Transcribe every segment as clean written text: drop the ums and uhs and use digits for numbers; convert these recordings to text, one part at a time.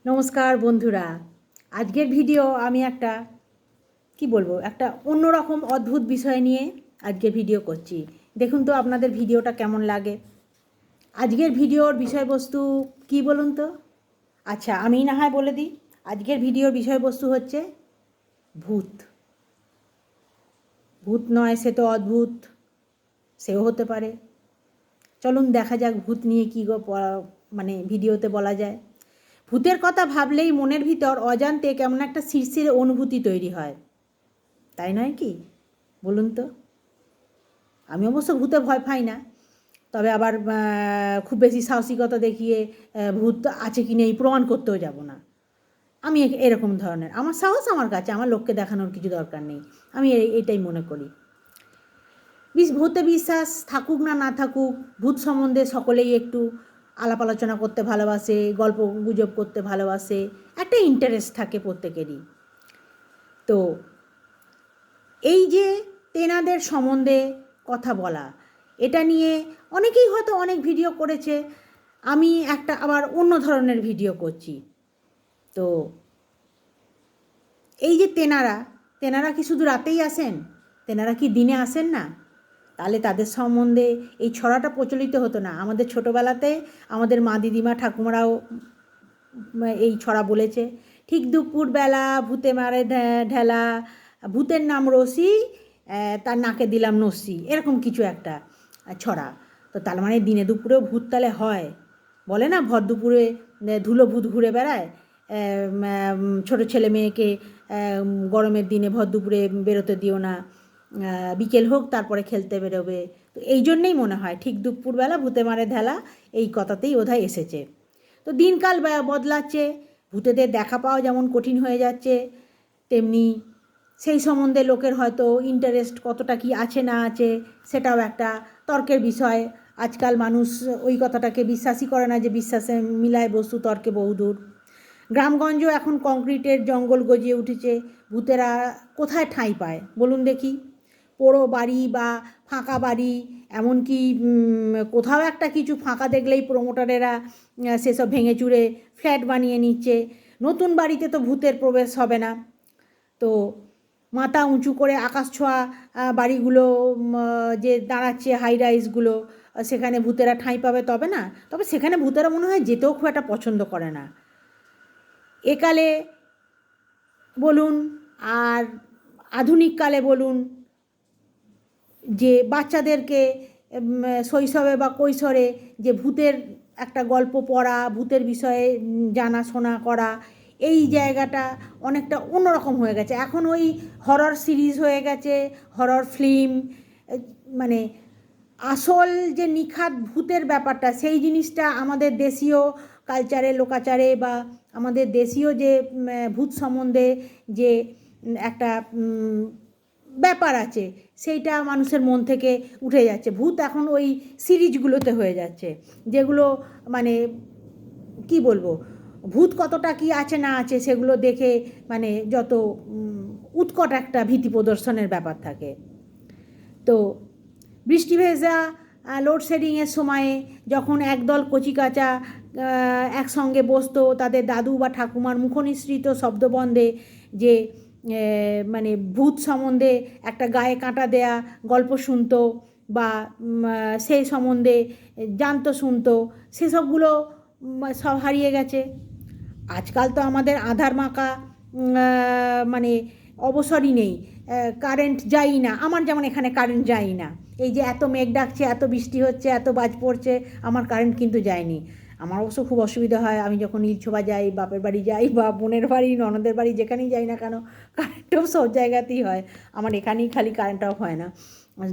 নমস্কার বন্ধুরা। আজকের ভিডিও আমি একটা একটা অন্যরকম অদ্ভুত বিষয় নিয়ে আজকের ভিডিও করছি। দেখুন তো আপনাদের ভিডিওটা কেমন লাগে। আজকের ভিডিওর বিষয়বস্তু কি বলুন তো? আচ্ছা, আমি না হয় বলে দিই। আজকের ভিডিওর বিষয়বস্তু হচ্ছে ভূত। ভূত নয় সে তো অদ্ভুত, সেও হতে পারে। চলুন দেখা যাক ভূত নিয়ে কী ভিডিওতে বলা যায়। ভূতের কথা ভাবলেই মনের ভিতর অজান্তে কেমন একটা শিরশিরে অনুভূতি তৈরি হয়, তাই নয় কি? বলুন তো। আমি অবশ্য ভূতে ভয় পাই না, তবে আবার খুব বেশি সাহসিকতা দেখিয়ে ভূত আছে কি নেই প্রমাণ করতেও যাব না। আমি এরকম ধরনের, আমার সাহস আমার কাছে, আমার লোককে দেখানোর কিছু দরকার নেই। আমি এটাই মনে করি। ভূতে বিশ্বাস থাকুক না না থাকুক, ভূত সম্বন্ধে সকলেই একটু আলাপ আলোচনা করতে ভালোবাসে, গল্প গুজব করতে ভালোবাসে, একটা ইন্টারেস্ট থাকে প্রত্যেকেরই। তো এই যে তেনাদের সম্বন্ধে কথা বলা, এটা নিয়ে অনেকেই হয়তো অনেক ভিডিও করেছে। আমি একটা আবার অন্য ধরনের ভিডিও করছি। তো এই যে তেনারা কি শুধু রাতেই আসেন? তেনারা কি দিনে আসেন না? তাহলে তাদের সম্বন্ধে এই ছড়াটা প্রচলিত হতো না। আমাদের ছোটোবেলাতে আমাদের মা দিদিমা ঠাকুমারাও এই ছড়া বলেছে। ঠিক দুপুরবেলা ভূতে মারে ঢেলা, ভূতের নাম রসি, তার নাকে দিলাম নসি, এরকম কিছু একটা ছড়া। তো তার মানে দিনে দুপুরেও ভূত তাহলে হয়। বলে না ভর দুপুরে ধুলো ভূত ঘুরে বেড়ায়, ছোটো ছেলে মেয়েকে গরমের দিনে ভর দুপুরে বেরোতে দিও না, বিকেল হোক তারপরে খেলতে বেরোবে। তো এই জন্যেই মনে হয় ঠিক দুপুরবেলা ভূতে মারে ঢেলা, এই কথাতেই বোধহয় এসেছে। তো দিনকাল বদলাচ্ছে, ভূতেদের দেখা পাওয়া যেমন কঠিন হয়ে যাচ্ছে, তেমনি সেই সম্বন্ধে লোকের হয়তো ইন্টারেস্ট কতটা কি আছে না আছে সেটাও একটা তর্কের বিষয়। আজকাল মানুষ ওই কথাটাকে বিশ্বাসই করে না যে বিশ্বাসে মিলায় বস্তু তর্কে বহুদূর। গ্রামগঞ্জ এখন কংক্রিটের জঙ্গল গজিয়ে উঠেছে, ভূতেরা কোথায় ঠাঁই পায় বলুন দেখি? পোড়ো বাড়ি বা ফাঁকা বাড়ি, এমনকি কোথাও একটা কিছু ফাঁকা দেখলেই প্রমোটারেরা সেসব ভেঙে চুরে ফ্ল্যাট বানিয়ে নিচ্ছে। নতুন বাড়িতে তো ভূতের প্রবেশ হবে না। তো মাথা উঁচু করে আকাশ ছোঁয়া বাড়িগুলো যে দাঁড়াচ্ছে, হাই রাইজগুলো, সেখানে ভূতেরা ঠাঁই পাবে তবে না? তবে সেখানে ভূতেরা মনে হয় যেতেও খুব একটা পছন্দ করে না একালে বলুন আর আধুনিক কালে বলুন। যে বাচ্চাদেরকে শৈশবে বা কৈশোরে যে ভূতের একটা গল্প পড়া, ভূতের বিষয়ে জানাশোনা করা, এই জায়গাটা অনেকটা অন্যরকম হয়ে গেছে। এখন ওই হরর সিরিজ হয়ে গেছে, হরর ফিল্ম, মানে আসল যে নিখাত ভূতের ব্যাপারটা, সেই জিনিসটা আমাদের দেশীয় কালচারে, লোকাচারে বা আমাদের দেশীয় যে ভূত সম্বন্ধে যে একটা ব্যাপার আছে, সেইটা মানুষের মন থেকে উঠে যাচ্ছে। ভূত এখন ওই সিরিজগুলোতে হয়ে যাচ্ছে, যেগুলো মানে কি বলবো, ভূত কতটা কি আছে না আছে সেগুলো দেখে যত উৎকট একটা ভীতি প্রদর্শনের ব্যাপার থাকে। তো বৃষ্টি ভেজা লোডশেডিংয়ের সময়ে যখন একদল কচিকাঁচা একসঙ্গে বসতো, তাদের দাদু বা ঠাকুমার মুখনিসৃত শব্দবন্ধে যে ভূত সম্বন্ধে একটা গায়ে কাঁটা দেয়া গল্প শুনতো বা সেই সম্বন্ধে জানতো, শুনতো, সেসবগুলো সব হারিয়ে গেছে। আজকাল তো আমাদের আধার মাখা মানে অবসরই নেই, কারেন্ট যায়ই না। আমার যেমন এখানে কারেন্ট যায়ই না। এই যে এত মেঘ ডাকছে, এত বৃষ্টি হচ্ছে, এত বাজ পড়ছে, আমার কারেন্ট কিন্তু যায়নি। আমার অবশ্য খুব অসুবিধা হয়, আমি যখন ইলছোবা যাই, বাপের বাড়ি যাই বা বোনের বাড়ি, ননদের বাড়ি, যেখানেই যাই না কেন, কারেন্ট অফ সব জায়গাতেই হয়। আমার এখানেই খালি কারেন্ট অফ হয় না।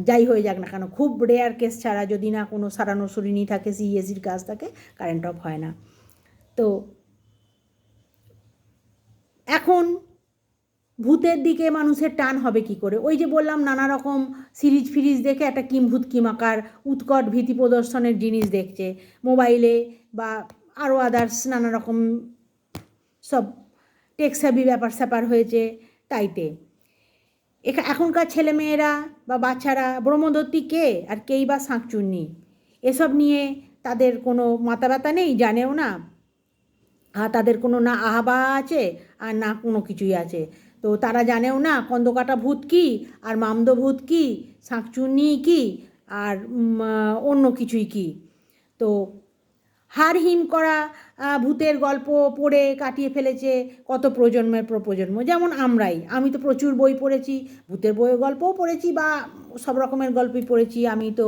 যাই হয়ে যাক না কেন, খুব রেয়ার কেস ছাড়া, যদি না কোনো সারানো সরিনি থাকে, সিএসির কাজ থাকে, কারেন্ট অফ হয় না। তো এখন ভূতের দিকে মানুষের টান হবে কি করে? ওই যে বললাম, নানা রকম সিরিজ ফিরিজ দেখে একটা কিম্ভূত কিমাকার উৎকট ভীতি প্রদর্শনের জিনিস দেখছে মোবাইলে, বা আরও আদার্স নানা রকম সব টেকসাবি ব্যাপার স্যাপার হয়েছে। তাইতে এখনকার ছেলেমেয়েরা বা বাচ্চারা ব্রহ্মদত্তী কে আর কেই বা শাঁকচুন্নি, এসব নিয়ে তাদের কোনো মাথা ব্যথা নেই, জানেও না। আর তাদের কোনো না আহ্বা আছে আর না কোনো কিছুই আছে। তো তারা জানেও না কন্দকাটা ভূত কী আর মামদো ভূত কী, শাঁকচুন্নি কী আর অন্য কিছুই কী। তো হাড় হিম করা ভূতের গল্প পড়ে কাটিয়ে ফেলেছে কত প্রজন্মের পর প্রজন্ম। যেমন আমি তো প্রচুর বই পড়েছি, ভূতের বইয়ের গল্পও পড়েছি বা সব রকমের গল্পই পড়েছি। আমি তো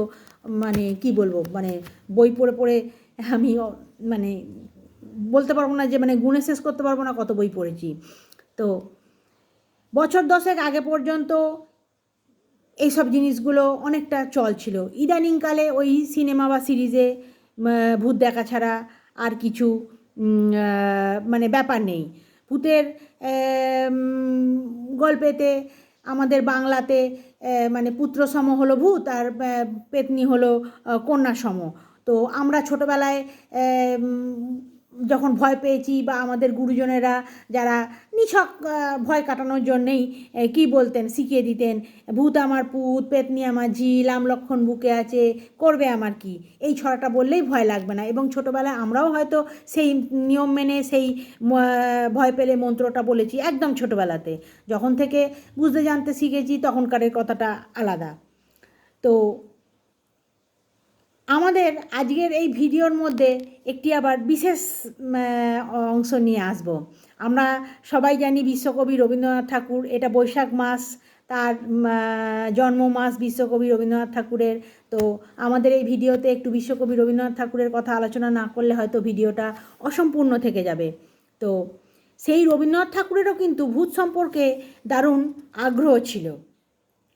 মানে কি বলবো, মানে বই পড়ে পড়ে আমি মানে বলতে পারবো না যে মানে গুণে শেষ করতে পারবো না কত বই পড়েছি। তো বছর 10 আগে পর্যন্ত এইসব জিনিসগুলো অনেকটা চল ছিল। ইদানিংকালে ওই সিনেমা বা সিরিজে ভূত দেখা ছাড়া আর কিছু মানে ব্যাপার নেই। ভূতের গল্পেতে আমাদের বাংলাতে মানে পুত্রসম হলো ভূত আর পেতনি হলো কন্যাসম। তো আমরা ছোটোবেলায় যখন ভয় পেয়েছি বা আমাদের গুরুজনেরা যারা নিছক ভয় কাটানোর জন্যেই কী বলতেন, শিখিয়ে দিতেন, ভূত আমার পুত, পেতনি আমার ঝি, রাম লক্ষ্মণ বুকে আছে, করবে আমার কি, এই ছড়াটা বললেই ভয় লাগবে না। এবং ছোটোবেলায় আমরাও হয়তো সেই নিয়ম মেনে সেই ভয় পেলে মন্ত্রটা বলেছি একদম ছোটোবেলাতে। যখন থেকে বুঝতে জানতে শিখেছি তখনকারের কথাটা আলাদা। তো আমাদের আজকের এই ভিডিওর মধ্যে একটি আবার বিশেষ অংশ নিয়ে আসব। আমরা সবাই জানি বিশ্বকবি রবীন্দ্রনাথ ঠাকুর, এটা বৈশাখ মাস, তার জন্ম মাস বিশ্বকবি রবীন্দ্রনাথ ঠাকুরের। তো আমাদের এই ভিডিওতে একটু বিশ্বকবি রবীন্দ্রনাথ ঠাকুরের কথা আলোচনা না করলে হয়তো ভিডিওটা অসম্পূর্ণ থেকে যাবে। তো সেই রবীন্দ্রনাথ ঠাকুরেরও কিন্তু ভূত সম্পর্কে দারুণ আগ্রহ ছিল,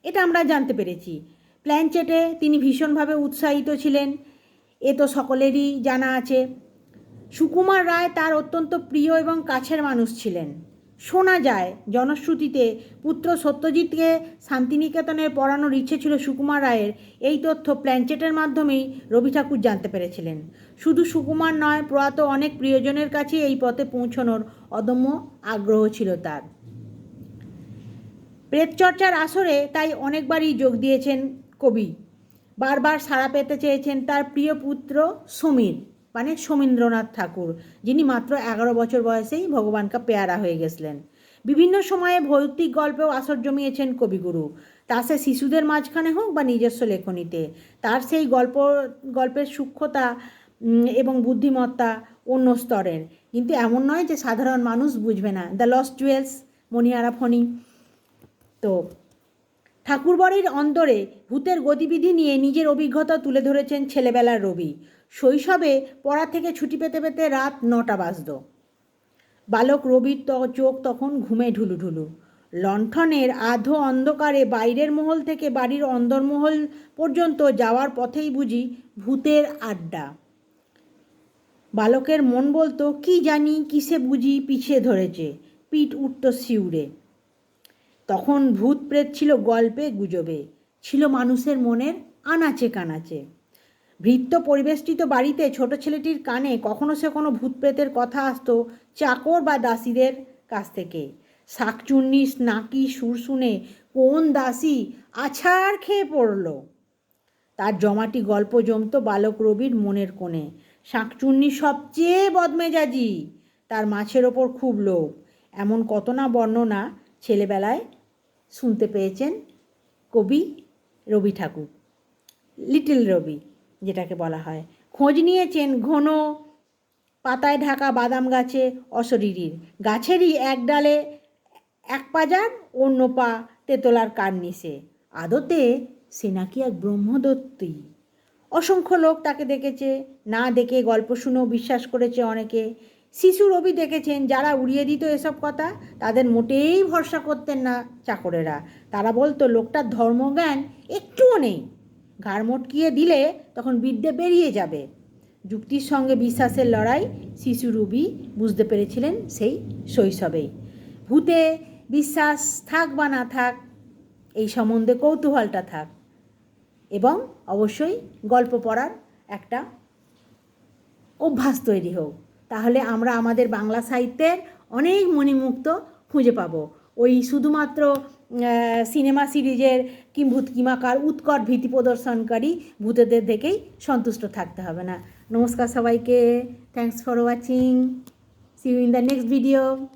এটা আমরা জানতে পেরেছি। প্ল্যানচেটে তিনি ভীষণভাবে উৎসাহিত ছিলেন, এ তো সকলেরই জানা আছে। সুকুমার রায় তার অত্যন্ত প্রিয় এবং কাছের মানুষ ছিলেন। শোনা যায় জনশ্রুতিতে পুত্র সত্যজিৎকে শান্তিনিকেতনে পড়ানোর ইচ্ছে ছিল সুকুমার রায়ের। এই তথ্য প্ল্যানচেটের মাধ্যমেই রবি ঠাকুর জানতে পেরেছিলেন। শুধু সুকুমার নয়, প্রয়াত অনেক প্রিয়জনের কাছে এই পথে পৌঁছানোর অদম্য আগ্রহ ছিল তার। প্রেতচর্চার আসরে তাই অনেকবারই যোগ দিয়েছেন কবি। বারবার সাড়া পেতে চেয়েছেন তার প্রিয় পুত্র সমীর, মানে সমীন্দ্রনাথ ঠাকুর, যিনি মাত্র 11 বছর বয়সেই ভগবানকা পেয়ারা হয়ে গেছিলেন। বিভিন্ন সময়ে ভৌতিক গল্পেও আসর জমিয়েছেন কবিগুরু, তা সে শিশুদের মাঝখানে হোক বা নিজস্ব লেখনীতে। তার সেই গল্পের সূক্ষ্মতা এবং বুদ্ধিমত্তা অন্য স্তরের, কিন্তু এমন নয় যে সাধারণ মানুষ বুঝবে না। দ্য লস্ট জুয়েলস, মণিহারা ফণি। তো ঠাকুরবাড়ির অন্তরে ভূতের গতিবিধি নিয়ে নিজের অভিজ্ঞতা তুলে ধরেছেন ছেলেবেলার রবি। শৈশবে পড়া থেকে ছুটি পেতে পেতে রাত 9টা বাজত। বালক রবির চোখ তখন ঘুমে ঢুলুঢুলু। লণ্ঠনের আধো অন্ধকারে বাইরের মহল থেকে বাড়ির অন্দরমহল পর্যন্ত যাওয়ার পথেই বুঝি ভূতের আড্ডা। বালকের মন বলতো, কি জানি কিসে বুঝি পিছিয়ে ধরেছে, পিঠ উঠত শিউরে। তখন ভূত প্রেত ছিল গল্পে গুজবে, ছিল মানুষের মনের আনাচে কানাচে। ভৃত্য পরিবেষ্টিত বাড়িতে ছোট ছেলেটির কানে কখনো সে কোনো ভূত প্রেতের কথা আসতো চাকর বা দাসীদের কাছ থেকে। শাকচুন্নির নাকি সুর শুনে কোন দাসী আছাড় খেয়ে পড়ল। তার জমাটি গল্প জমতো বালক রবির মনের কোণে। শাকচুন্নি সবচেয়ে বদমেজাজি, তার মাছের ওপর খুব লোভ, এমন কত না বর্ণনা ছেলেবেলায় শুনতে পেয়েছেন কবি রবি ঠাকুর, লিটল রবি যেটাকে বলা হয়। খোঁজ নিয়েছেন ঘন পাতায় ঢাকা বাদাম গাছে অশরীরীর, গাছেরই এক ডালে এক পাজার, অন্য পা তেতলার কার্নিশে। আদতে সে নাকি এক ব্রহ্মদত্তী। অসংখ্য লোক তাকে দেখেছে, না দেখে গল্প শুনেও বিশ্বাস করেছে অনেকে। শিশু রবি দেখেছেন, যারা উড়িয়ে দিত এসব কথা তাদের মোটেই ভরসা করতেন না চাকরেরা। তারা বলতো লোকটার ধর্মজ্ঞান একটুও নেই, ঘাড় মটকিয়ে দিলে তখন বিদ্যে বেরিয়ে যাবে। যুক্তির সঙ্গে বিশ্বাসের লড়াই শিশু রবি বুঝতে পেরেছিলেন সেই শৈশবেই। ভূতে বিশ্বাস থাক বা না থাক, এই সম্বন্ধে কৌতূহলটা থাক, এবং অবশ্যই গল্প পড়ার একটা অভ্যাস তৈরি হোক। তাহলে আমরা আমাদের বাংলা সাহিত্যের অনেক মণিমুক্ত খুঁজে পাবো। ওই শুধুমাত্র সিনেমা সিরিজের কিম্ভূত কিমাকার উৎকট ভীতি প্রদর্শনকারী ভূতেদের দেখেই সন্তুষ্ট থাকতে হবে না। নমস্কার সবাইকে, thanks for watching. See you in the next video.